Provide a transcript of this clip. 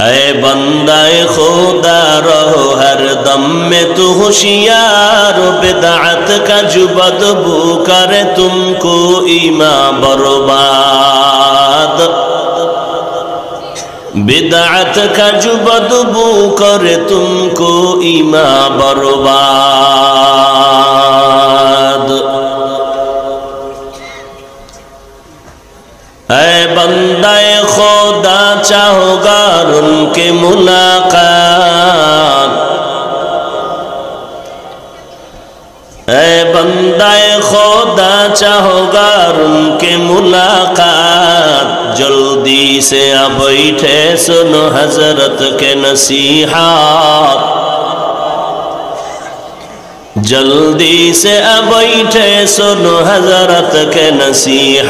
ऐ बंदाए खुदा रहो हर दम में तू होशियार, बिदअत का जो बदबू करे तुमको ईमान बर्बाद। बिदअत का जो बदबू करे तुमको ईमान बर्बाद। ऐ बंदाए खुदा चाहोगा उनके मुलाकात। ऐ बंदाए खुदा चाहोगा उनके मुलाकात। जल्दी से आ बैठे सुनो हजरत के नसीहत। जल्दी से आ बैठे सुनो हजरत के नसीहत।